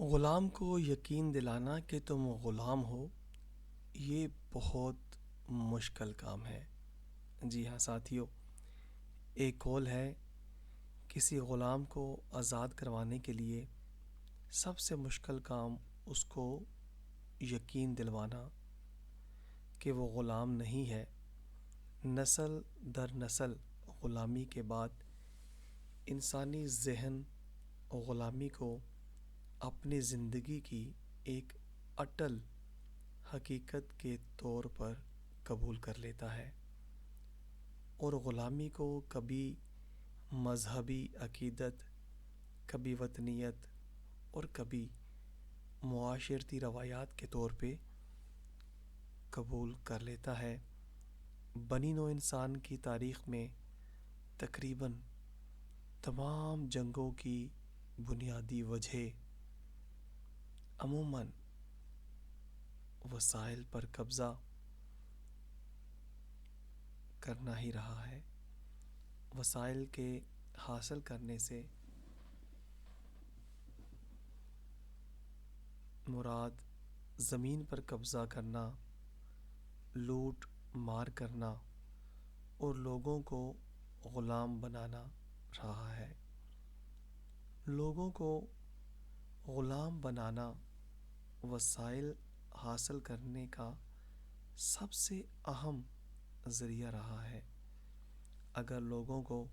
غلام کو یقین دلانا کہ تم غلام ہو، یہ بہت مشکل کام ہے۔ جی ہاں ساتھیو، ایک قول ہے، کسی غلام کو آزاد کروانے کے لیے سب سے مشکل کام اس کو یقین دلوانا کہ وہ غلام نہیں ہے۔ نسل در نسل غلامی کے بعد انسانی ذہن غلامی کو اپنی زندگی کی ایک اٹل حقیقت کے طور پر قبول کر لیتا ہے، اور غلامی کو کبھی مذہبی عقیدت، کبھی وطنیت اور کبھی معاشرتی روایات کے طور پہ قبول کر لیتا ہے۔ بنی نوع انسان کی تاریخ میں تقریباً تمام جنگوں کی بنیادی وجہ عموماً وسائل پر قبضہ کرنا ہی رہا ہے۔ وسائل کے حاصل کرنے سے مراد زمین پر قبضہ کرنا، لوٹ مار کرنا اور لوگوں کو غلام بنانا رہا ہے۔ لوگوں کو غلام بنانا وسائل حاصل کرنے کا سب سے اہم ذریعہ رہا ہے۔ اگر لوگوں کو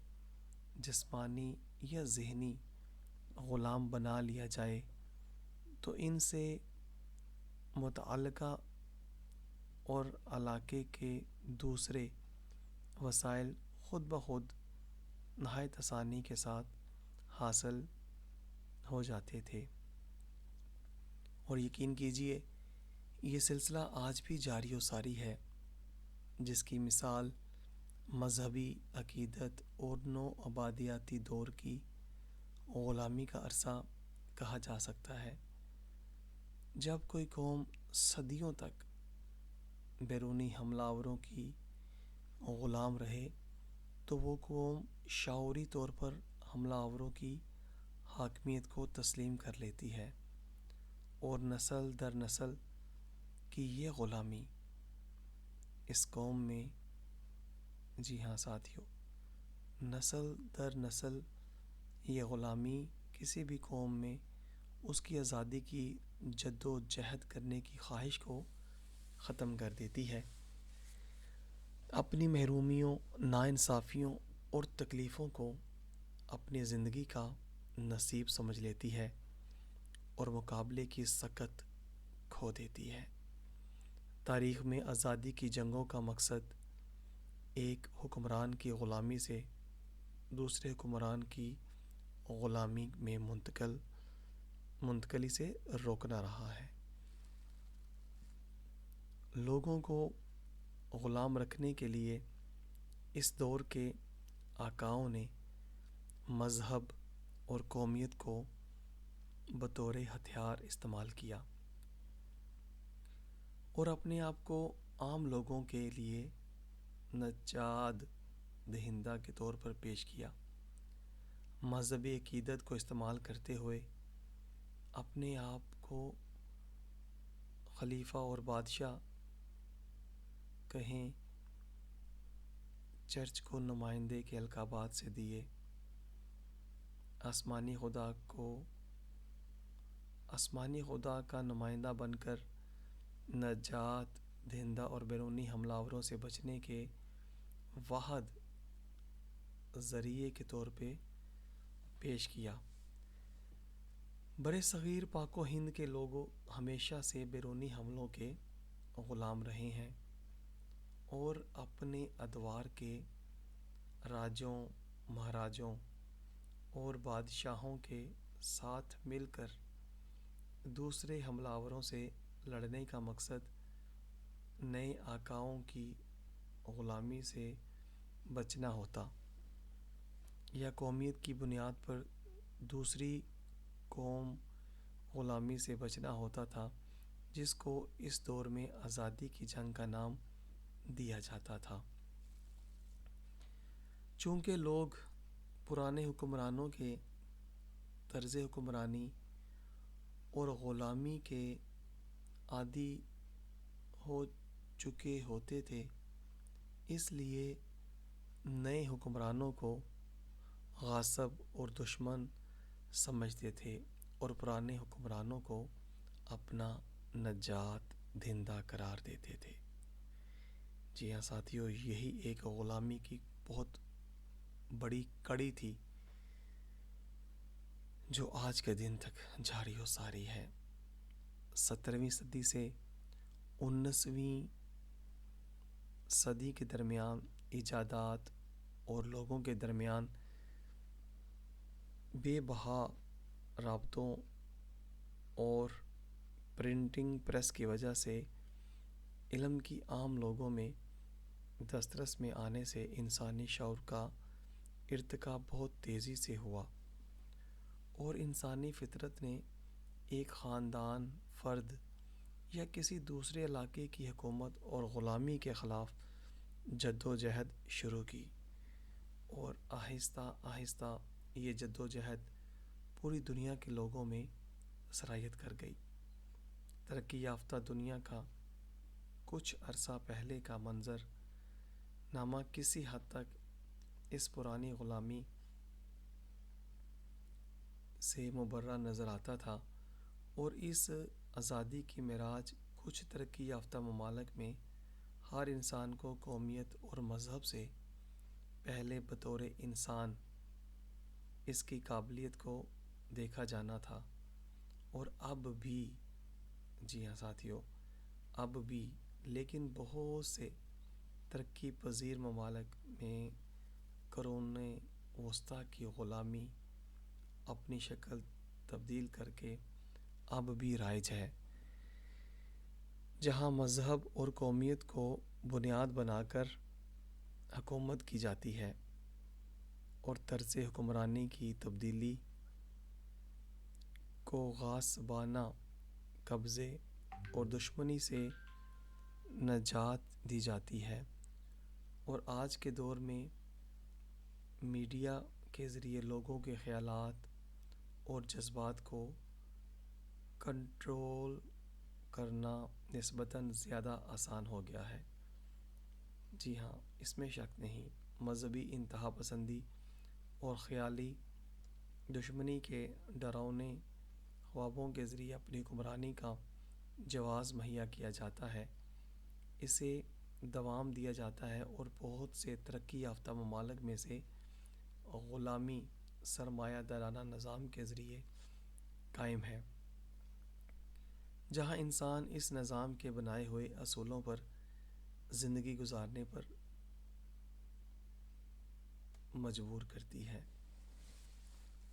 جسمانی یا ذہنی غلام بنا لیا جائے تو ان سے متعلقہ اور علاقے کے دوسرے وسائل خود بخود نہایت آسانی کے ساتھ حاصل ہو جاتے تھے، اور یقین کیجئے یہ سلسلہ آج بھی جاری و ساری ہے، جس کی مثال مذہبی عقیدت اور نو آبادیاتی دور کی غلامی کا عرصہ کہا جا سکتا ہے۔ جب کوئی قوم صدیوں تک بیرونی حملہ آوروں کی غلام رہے تو وہ قوم شعوری طور پر حملہ آوروں کی حاکمیت کو تسلیم کر لیتی ہے، اور نسل در نسل کی یہ غلامی اس قوم میں، جی ہاں ساتھیو، نسل در نسل یہ غلامی کسی بھی قوم میں اس کی آزادی کی جد و جہد کرنے کی خواہش کو ختم کر دیتی ہے، اپنی محرومیوں، ناانصافیوں اور تکلیفوں کو اپنی زندگی کا نصیب سمجھ لیتی ہے اور مقابلے کی سکت کھو دیتی ہے۔ تاریخ میں آزادی کی جنگوں کا مقصد ایک حکمران کی غلامی سے دوسرے حکمران کی غلامی میں منتقلی سے روکنا رہا ہے۔ لوگوں کو غلام رکھنے کے لیے اس دور کے آقاؤں نے مذہب اور قومیت کو بطور ہتھیار استعمال کیا اور اپنے آپ کو عام لوگوں کے لیے نجات دہندہ کے طور پر پیش کیا۔ مذہبی عقیدت کو استعمال کرتے ہوئے اپنے آپ کو خلیفہ اور بادشاہ کہیں، چرچ کو نمائندے کے القابات سے دیے، آسمانی خدا کا نمائندہ بن کر نجات دہندہ اور بیرونی حملہ آوروں سے بچنے کے واحد ذریعے کے طور پہ پیش کیا۔ برِ صغیر پاک و ہند کے لوگ ہمیشہ سے بیرونی حملوں کے غلام رہے ہیں اور اپنے ادوار کے راجوں، مہاراجوں اور بادشاہوں کے ساتھ مل کر دوسرے حملہ آوروں سے لڑنے کا مقصد نئے آقاؤں کی غلامی سے بچنا ہوتا، یا قومیت کی بنیاد پر دوسری قوم غلامی سے بچنا ہوتا تھا، جس کو اس دور میں آزادی کی جنگ کا نام دیا جاتا تھا۔ چونکہ لوگ پرانے حکمرانوں کے طرز حکمرانی اور غلامی کے عادی ہو چکے ہوتے تھے، اس لیے نئے حکمرانوں کو غاصب اور دشمن سمجھتے تھے اور پرانے حکمرانوں کو اپنا نجات دہندہ قرار دیتے تھے۔ جی ہاں ساتھیو، یہی ایک غلامی کی بہت بڑی کڑی تھی جو آج کے دن تک جاری و ساری ہے۔ 17ویں صدی سے 19ویں صدی کے درمیان ایجادات اور لوگوں کے درمیان بے بہا رابطوں اور پرنٹنگ پریس کی وجہ سے علم کی عام لوگوں میں دسترس میں آنے سے انسانی شعور کا ارتقا بہت تیزی سے ہوا، اور انسانی فطرت نے ایک خاندان، فرد یا کسی دوسرے علاقے کی حکومت اور غلامی کے خلاف جد و جہد شروع کی، اور آہستہ آہستہ یہ جد و جہد پوری دنیا کے لوگوں میں سرایت کر گئی۔ ترقی یافتہ دنیا کا کچھ عرصہ پہلے کا منظر نامہ کسی حد تک اس پرانی غلامی سے مبرہ نظر آتا تھا، اور اس آزادی کی معراج کچھ ترقی یافتہ ممالک میں ہر انسان کو قومیت اور مذہب سے پہلے بطور انسان اس کی قابلیت کو دیکھا جانا تھا، اور اب بھی، جی ہاں ساتھیو، اب بھی، لیکن بہت سے ترقی پذیر ممالک میں قرون وسطیٰ کی غلامی اپنی شکل تبدیل کر کے اب بھی رائج ہے، جہاں مذہب اور قومیت کو بنیاد بنا کر حکومت کی جاتی ہے، اور طرز حکمرانی کی تبدیلی کو غاصبانہ قبضے اور دشمنی سے نجات دی جاتی ہے۔ اور آج کے دور میں میڈیا کے ذریعے لوگوں کے خیالات اور جذبات کو کنٹرول کرنا نسبتاً زیادہ آسان ہو گیا ہے۔ جی ہاں، اس میں شک نہیں، مذہبی انتہا پسندی اور خیالی دشمنی کے ڈراؤنے خوابوں کے ذریعے اپنی حکمرانی کا جواز مہیا کیا جاتا ہے، اسے دوام دیا جاتا ہے، اور بہت سے ترقی یافتہ ممالک میں سے غلامی سرمایہ دارانہ نظام کے ذریعے قائم ہے، جہاں انسان اس نظام کے بنائے ہوئے اصولوں پر زندگی گزارنے پر مجبور کرتی ہے۔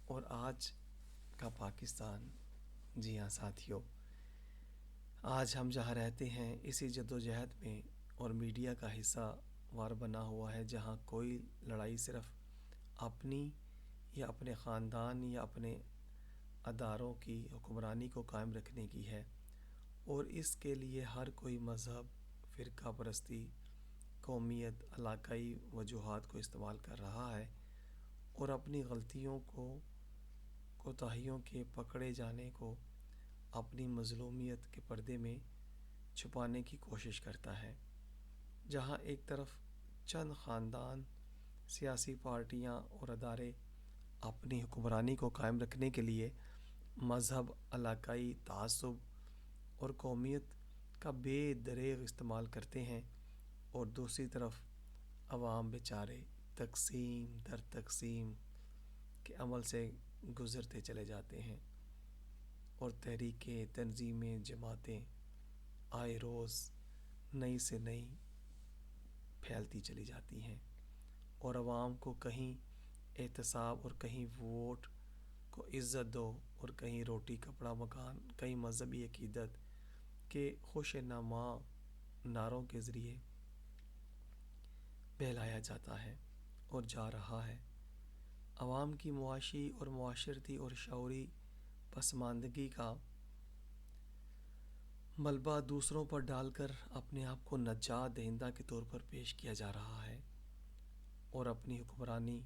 اور آج کا پاکستان، جی ہاں ساتھیو، آج ہم جہاں رہتے ہیں اسی جد و جہد میں اور میڈیا کا حصہ وار بنا ہوا ہے، جہاں کوئی لڑائی صرف اپنی یا اپنے خاندان یا اپنے اداروں کی حکمرانی کو قائم رکھنے کی ہے، اور اس کے لیے ہر کوئی مذہب، فرقہ پرستی، قومیت، علاقائی وجوہات کو استعمال کر رہا ہے، اور اپنی غلطیوں کو، کوتاہیوں کے پکڑے جانے کو اپنی مظلومیت کے پردے میں چھپانے کی کوشش کرتا ہے۔ جہاں ایک طرف چند خاندان، سیاسی پارٹیاں اور ادارے اپنی حکمرانی کو قائم رکھنے کے لیے مذہب، علاقائی تعصب اور قومیت کا بے دریغ استعمال کرتے ہیں، اور دوسری طرف عوام بیچارے تقسیم در تقسیم کے عمل سے گزرتے چلے جاتے ہیں، اور تحریکیں، تنظیمیں، جماعتیں آئے روز نئی سے نئی پھیلتی چلی جاتی ہیں، اور عوام کو کہیں احتساب اور کہیں ووٹ کو عزت دو، اور کہیں روٹی کپڑا مکان، کہیں مذہبی عقیدت کے خوش نما نعروں کے ذریعے بہلایا جاتا ہے اور جا رہا ہے۔ عوام کی معاشی اور معاشرتی اور شعوری پسماندگی کا ملبہ دوسروں پر ڈال کر اپنے آپ کو نجات دہندہ کے طور پر پیش کیا جا رہا ہے، اور اپنی حکمرانی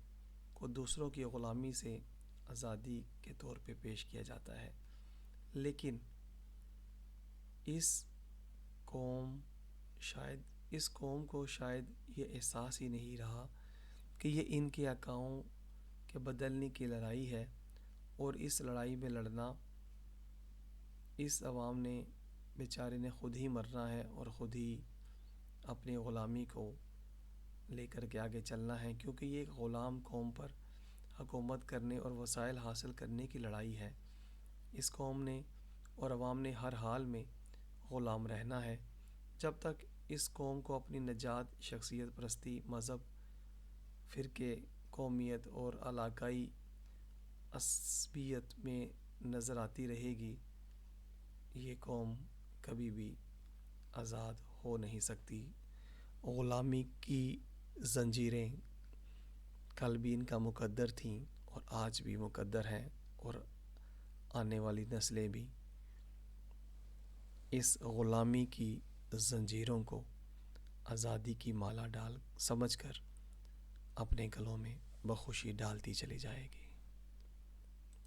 کو دوسروں کی غلامی سے آزادی کے طور پہ پیش کیا جاتا ہے۔ لیکن اس قوم کو شاید یہ احساس ہی نہیں رہا کہ یہ ان کے آقاؤں کے بدلنے کی لڑائی ہے، اور اس لڑائی میں لڑنا اس عوام نے بیچارے نے خود ہی مرنا ہے اور خود ہی اپنی غلامی کو لے کر کے آگے چلنا ہے، کیونکہ یہ ایک غلام قوم پر حکومت کرنے اور وسائل حاصل کرنے کی لڑائی ہے۔ اس قوم نے اور عوام نے ہر حال میں غلام رہنا ہے جب تک اس قوم کو اپنی نجات، شخصیت پرستی، مذہب، فرقے، قومیت اور علاقائی عصبیت میں نظر آتی رہے گی، یہ قوم کبھی بھی آزاد ہو نہیں سکتی۔ غلامی کی زنجیریں کل بھی ان کا مقدر تھیں اور آج بھی مقدر ہیں، اور آنے والی نسلیں بھی اس غلامی کی زنجیروں کو آزادی کی مالا ڈال سمجھ کر اپنے گلوں میں بخوشی ڈالتی چلی جائے گی۔